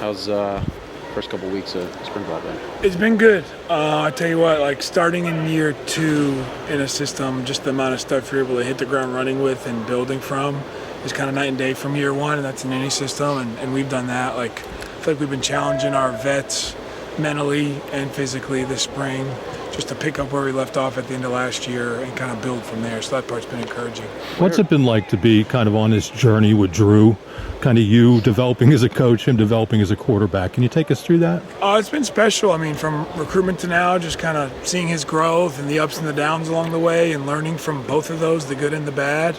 How's first couple weeks of spring ball been? It's been good. I tell you what, like starting in year 2 in a system, just the amount of stuff you're able to hit the ground running with and building from is kind of night and day from year 1, and that's in any system, and we've done that. Like, I feel like we've been challenging our vets mentally and physically this spring just to pick up where we left off at the end of last year and kind of build from there. So that part's been encouraging. What's it been like to be kind of on this journey with Drew? Kind of you developing as a coach, him developing as a quarterback. Can you take us through that? It's been special. I mean, from recruitment to now, just kind of seeing his growth and the ups and the downs along the way and learning from both of those, the good and the bad.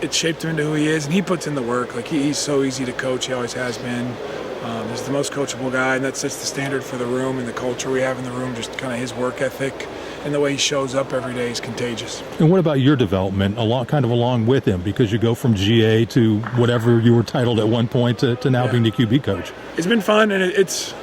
It shaped him into who he is, and he puts in the work. Like, he's so easy to coach. He always has been. He's the most coachable guy, and that sets the standard for the room and the culture we have in the room. Just kind of his work ethic and the way he shows up every day is contagious. And what about your development, along with him? Because you go from GA to whatever you were titled at one point to now being the QB coach. It's been fun, and it's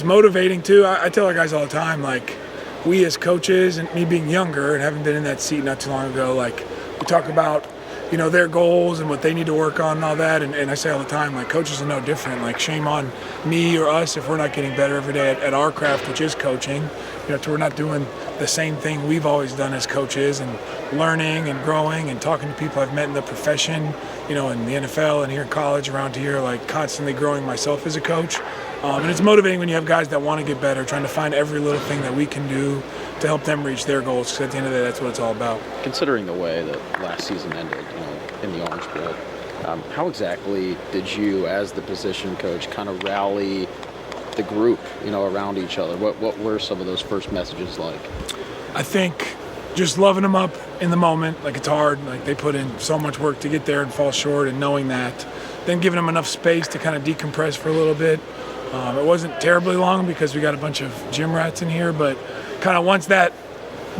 motivating too. I tell our guys all the time, like, we as coaches, and me being younger and having been in that seat not too long ago, like, we talk about their goals and what they need to work on and all that. And I say all the time, like, coaches are no different. Like, shame on me or us if we're not getting better every day at our craft, which is coaching. We're not doing the same thing we've always done as coaches, and learning and growing and talking to people I've met in the profession, in the NFL and here in college around here, like, constantly growing myself as a coach. And it's motivating when you have guys that want to get better, trying to find every little thing that we can do to help them reach their goals, because at the end of the day, that's what it's all about. Considering the way that last season ended, in the Orange Bowl, how exactly did you, as the position coach, kind of rally the group, around each other? What were some of those first messages like? I think just loving them up in the moment. Like, it's hard. Like, they put in so much work to get there and fall short, and knowing that, then giving them enough space to kind of decompress for a little bit. It wasn't terribly long because we got a bunch of gym rats in here, but kind of once that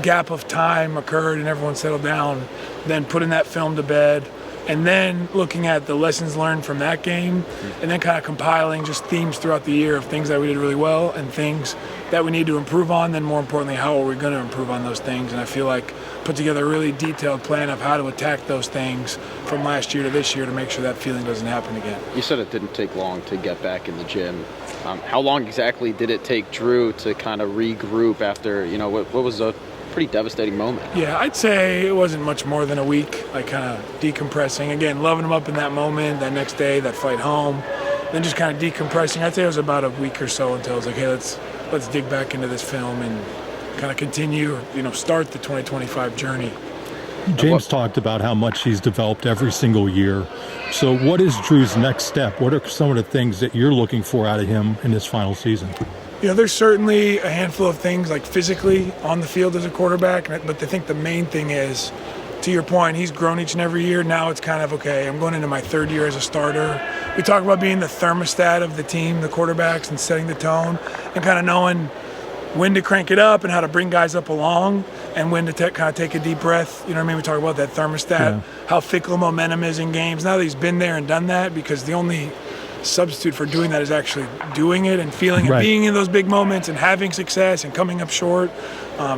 gap of time occurred and everyone settled down, then putting that film to bed, and then looking at the lessons learned from that game, and then kind of compiling just themes throughout the year of things that we did really well and things that we need to improve on. Then more importantly, how are we going to improve on those things? And I feel like put together a really detailed plan of how to attack those things from last year to this year to make sure that feeling doesn't happen again. You said it didn't take long to get back in the gym. How long exactly did it take Drew to kind of regroup after, what was a pretty devastating moment? Yeah, I'd say it wasn't much more than a week, like, kind of decompressing. Again, loving him up in that moment, that next day, that flight home, then just kind of decompressing. I'd say it was about a week or so until I was like, hey, let's dig back into this film and kind of continue, start the 2025 journey. James talked about how much he's developed every single year. So what is Drew's next step? What are some of the things that you're looking for out of him in this final season? There's certainly a handful of things, like physically on the field as a quarterback, but I think the main thing is, to your point, he's grown each and every year. Now it's kind of, okay, I'm going into my 3rd year as a starter. We talk about being the thermostat of the team, the quarterbacks, and setting the tone, and kind of knowing when to crank it up and how to bring guys up along, and when to kind of take a deep breath. You know what I mean? We talk about that thermostat, how fickle momentum is in games. Now that he's been there and done that, because the only substitute for doing that is actually doing it and feeling and being in those big moments and having success and coming up short,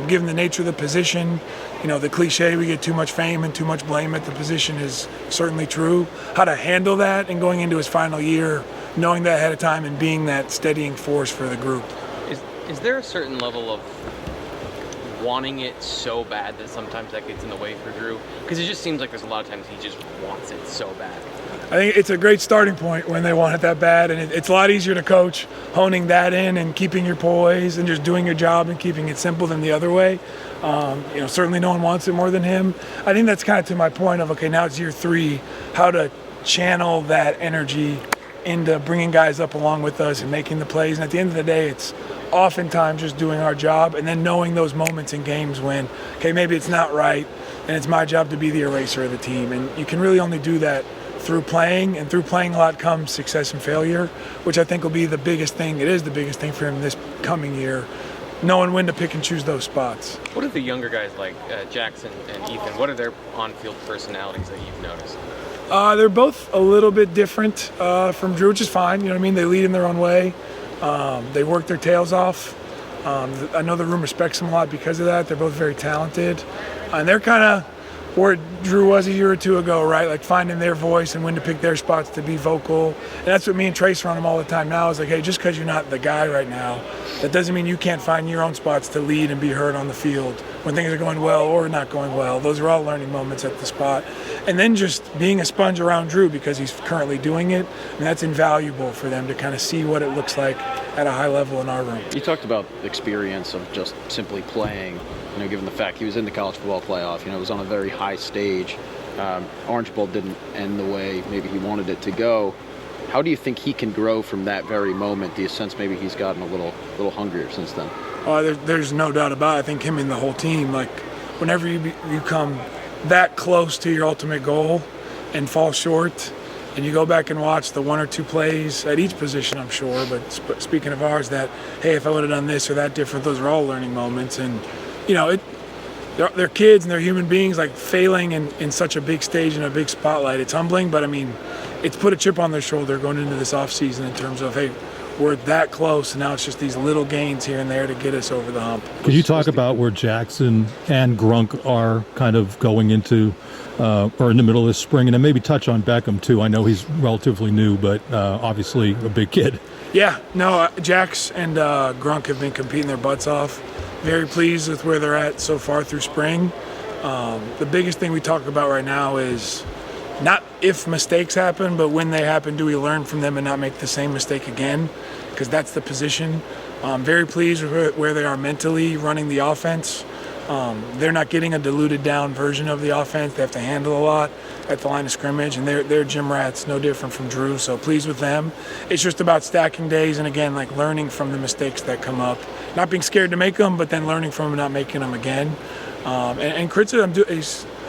given the nature of the position. The cliche, we get too much fame and too much blame at the position, is certainly true. How to handle that and going into his final year, knowing that ahead of time and being that steadying force for the group. Is there a certain level of wanting it so bad that sometimes that gets in the way for Drew? Because it just seems like there's a lot of times he just wants it so bad. I think it's a great starting point when they want it that bad, and it's a lot easier to coach honing that in and keeping your poise and just doing your job and keeping it simple than the other way. Certainly no one wants it more than him. I think that's kind of to my point of, okay, now it's year 3, how to channel that energy into bringing guys up along with us and making the plays. And at the end of the day, it's oftentimes just doing our job and then knowing those moments in games when, okay, maybe it's not right, and it's my job to be the eraser of the team. And you can really only do that through playing, and through playing a lot comes success and failure, which I think will be the biggest thing. It is the biggest thing for him this coming year, knowing when to pick and choose those spots. What are the younger guys like, Jackson and Ethan? What are their on-field personalities that you've noticed? They're both a little bit different from Drew, which is fine. You know what I mean? They lead in their own way. They work their tails off. I know the room respects them a lot because of that. They're both very talented. And they're kind of where Drew was a year or two ago, right? Like finding their voice and when to pick their spots to be vocal. And that's what me and Trace run them all the time now. Is like, hey, just because you're not the guy right now, that doesn't mean you can't find your own spots to lead and be heard on the field when things are going well or not going well. Those are all learning moments at the spot. And then just being a sponge around Drew because he's currently doing it, and that's invaluable for them to kind of see what it looks like at a high level in our room. You talked about the experience of just simply playing, given the fact he was in the college football playoff, it was on a very high stage. Orange Bowl didn't end the way maybe he wanted it to go. How do you think he can grow from that very moment? Do you sense maybe he's gotten a little hungrier since then? There's no doubt about it. I think him and the whole team, like whenever you come that close to your ultimate goal and fall short, and you go back and watch the one or two plays at each position, I'm sure, but speaking of ours, that, hey, if I would have done this or that different, those are all learning moments. And, they're kids and they're human beings, like failing in such a big stage and a big spotlight. It's humbling, but it's put a chip on their shoulder going into this offseason in terms of, hey, we're that close, and now it's just these little gains here and there to get us over the hump. Could you talk about where Jackson and Grunk are kind of going into or in the middle of this spring, and then maybe touch on Beckham too? I know he's relatively new, but obviously a big kid. Yeah, no, Jax and Grunk have been competing their butts off. Very pleased with where they're at so far through spring. The biggest thing we talk about right now is not if mistakes happen, but when they happen, do we learn from them and not make the same mistake again? Because that's the position. Very pleased with where they are mentally running the offense. They're not getting a diluted down version of the offense. They have to handle a lot at the line of scrimmage, and they're gym rats, no different from Drew. So pleased with them. It's just about stacking days and, again, like learning from the mistakes that come up. Not being scared to make them, but then learning from them and not making them again. And Kritz,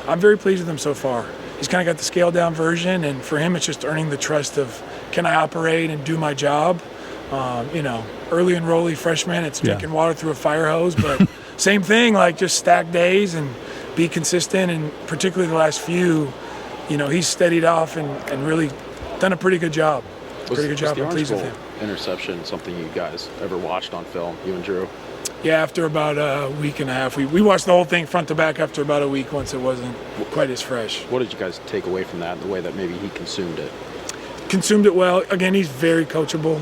I'm very pleased with him so far. He's kind of got the scaled down version, and for him it's just earning the trust of, can I operate and do my job? Early enrollee freshman, it's drinking water through a fire hose, but same thing, like just stack days and be consistent, and particularly the last few, he's steadied off and really done a pretty good job. Was I'm pleased with him. Interception something you guys ever watched on film, you and Drew? Yeah, after about a week and a half. We watched the whole thing front to back after about a week once it wasn't quite as fresh. What did you guys take away from that, the way that maybe he consumed it? Consumed it well. Again, he's very coachable.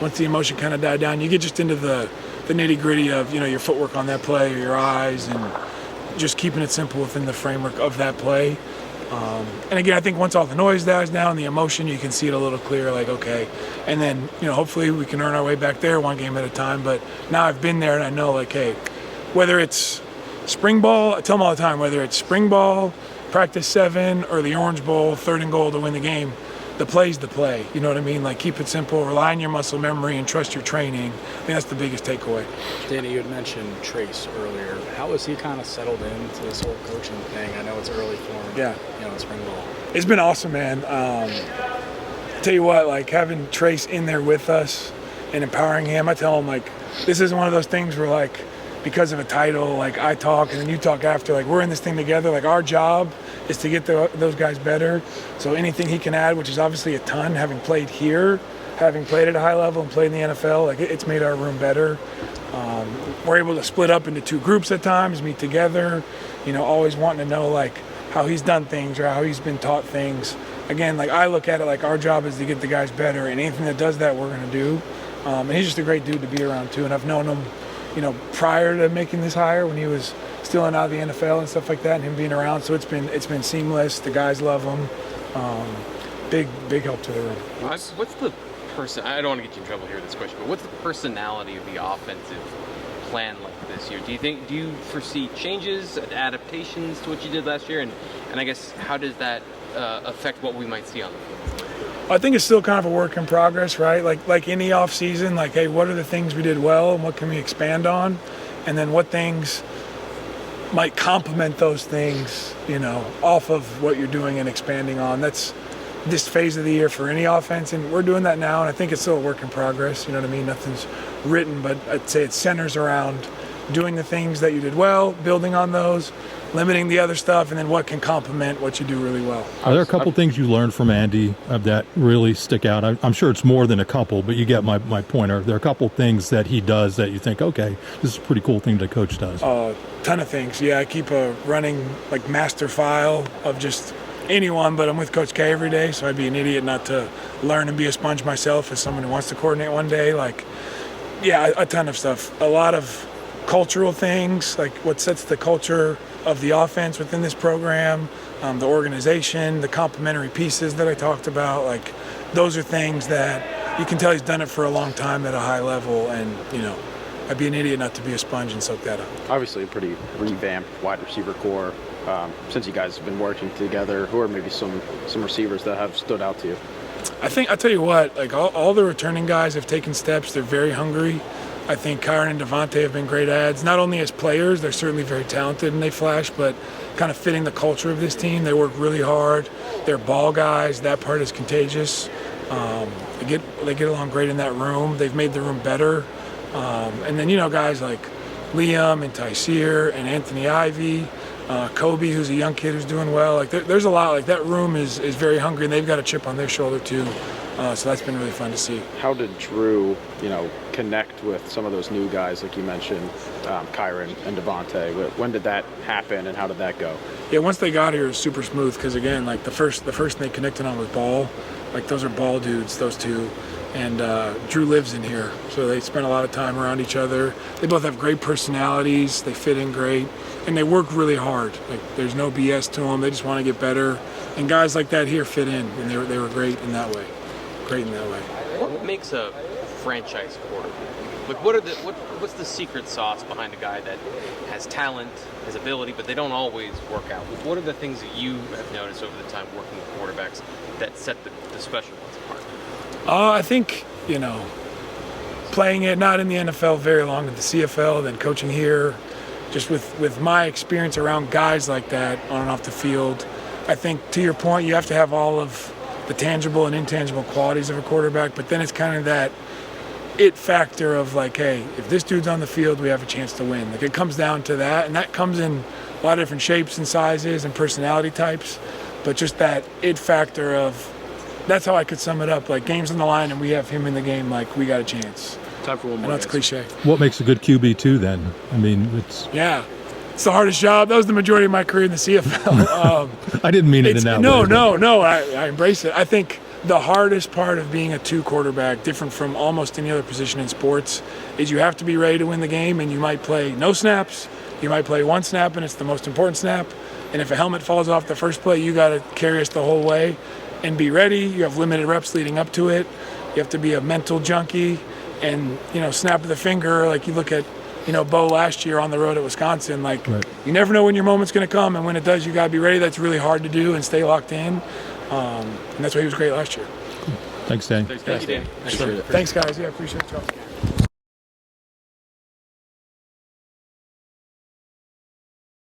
Once the emotion kind of died down, you get just into the nitty-gritty of, your footwork on that play or your eyes, and just keeping it simple within the framework of that play. And again, I think once all the noise dies down, the emotion, you can see it a little clearer, like, okay. And then, hopefully we can earn our way back there one game at a time. But now I've been there and I know, like, hey, whether it's spring ball, I tell them all the time, whether it's spring ball, practice 7, or the Orange Bowl, 3rd and goal to win the game, the play's the play. You know what I mean? Like, keep it simple, rely on your muscle memory, and trust your training. I think that's the biggest takeaway. Danny, you had mentioned Trace earlier. How has he kind of settled into this whole coaching thing? I know it's early for him. Yeah. In spring ball. It's been awesome, man. Tell you what, like having Trace in there with us and empowering him, I tell him, like, this isn't one of those things where, like, because of a title, like, I talk and then you talk after. Like, we're in this thing together. Like, our job is to get those guys better. So anything he can add, which is obviously a ton, having played here, having played at a high level and played in the NFL, like, it's made our room better. We're able to split up into 2 groups at times, meet together, always wanting to know, like, how he's done things or how he's been taught things. Again, like, I look at it like our job is to get the guys better, and anything that does that, we're going to do. And he's just a great dude to be around, too. And I've known him, prior to making this hire when he was still in out of the NFL and stuff like that, and him being around. So it's been seamless. The guys love him. Big help to the room. What's the person? I don't want to get you in trouble here with this question, but what's the personality of the offensive plan like this year? Do you foresee changes, adaptations to what you did last year, and I guess how does that affect what we might see on the field? I think it's still kind of a work in progress, right? Like any off season, like, hey, what are the things we did well and what can we expand on, and then what things might complement those things, off of what you're doing and expanding on. That's this phase of the year for any offense, and we're doing that now, and I think it's still a work in progress. You know what I mean? Nothing's written, but I'd say it centers around doing the things that you did well, building on those, limiting the other stuff, and then what can complement what you do really well. Are there a couple things you learned from Andy that really stick out? I'm sure it's more than a couple, but you get my point. Are there a couple things that he does that you think, okay, this is a pretty cool thing the coach does? Ton of things. Yeah, I keep a running like master file of just anyone, but I'm with Coach K every day, so I'd be an idiot not to learn and be a sponge myself as someone who wants to coordinate one day. Like, yeah, a ton of stuff. A lot of cultural things, like what sets the culture of the offense within this program, the organization, the complementary pieces that I talked about. Like, those are things that you can tell he's done it for a long time at a high level, and, you know, I'd be an idiot not to be a sponge and soak that up. Obviously, a pretty revamped wide receiver core. Since you guys have been working together, who are maybe some receivers that have stood out to you? I think, I'll tell you what, like all the returning guys have taken steps. They're very hungry. I think Kyron and Devontae have been great adds, not only as players, they're certainly very talented and they flash, but kind of fitting the culture of this team. They work really hard. They're ball guys. That part is contagious. They get along great in that room. They've made the room better. And then, you know, guys like Liam and Tyseer and Anthony Ivy, Kobe, who's a young kid who's doing well. Like there's a lot. Like that room is very hungry, and they've got a chip on their shoulder too. So that's been really fun to see. How did Drew, connect with some of those new guys, like you mentioned, Kyron and Devontae? When did that happen, and how did that go? Yeah, once they got here, it was super smooth because, again, like the first thing they connected on was ball. Like those are ball dudes, those two. And Drew lives in here, so they spend a lot of time around each other. They both have great personalities. They fit in great, and they work really hard. Like there's no BS to them. They just want to get better. And guys like that here fit in, and they were great in that way. Great in that way. What makes a franchise quarterback? Like, what's the secret sauce behind a guy that has talent, has ability, but they don't always work out? What are the things that you have noticed over the time working with quarterbacks that set the special ones apart? I think, playing it, not in the NFL very long, with the CFL, then coaching here, just with my experience around guys like that on and off the field, I think, to your point, you have to have all of the tangible and intangible qualities of a quarterback, but then it's kind of that it factor of like, hey, if this dude's on the field, we have a chance to win. Like it comes down to that, and that comes in a lot of different shapes and sizes and personality types, but just that it factor of, that's how I could sum it up. Like game's on the line and we have him in the game, like we got a chance. Time for one more. I know it's cliche. What makes a good QB too then? I mean, it's the hardest job. That was the majority of my career in the CFL. I didn't mean it in that way. No, I embrace it. I think the hardest part of being a two quarterback, different from almost any other position in sports, is you have to be ready to win the game, and you might play no snaps, you might play one snap, and it's the most important snap. And if a helmet falls off the first play, you got to carry us the whole way and be ready. You have limited reps leading up to it. You have to be a mental junkie and, snap of the finger. Like you look at, Bo last year on the road at Wisconsin, like You never know when your moment's going to come, and when it does, you got to be ready. That's really hard to do and stay locked in. And that's why he was great last year. Thanks, Danny. Thank you, Danny. Thanks, guys. Yeah, appreciate y'all.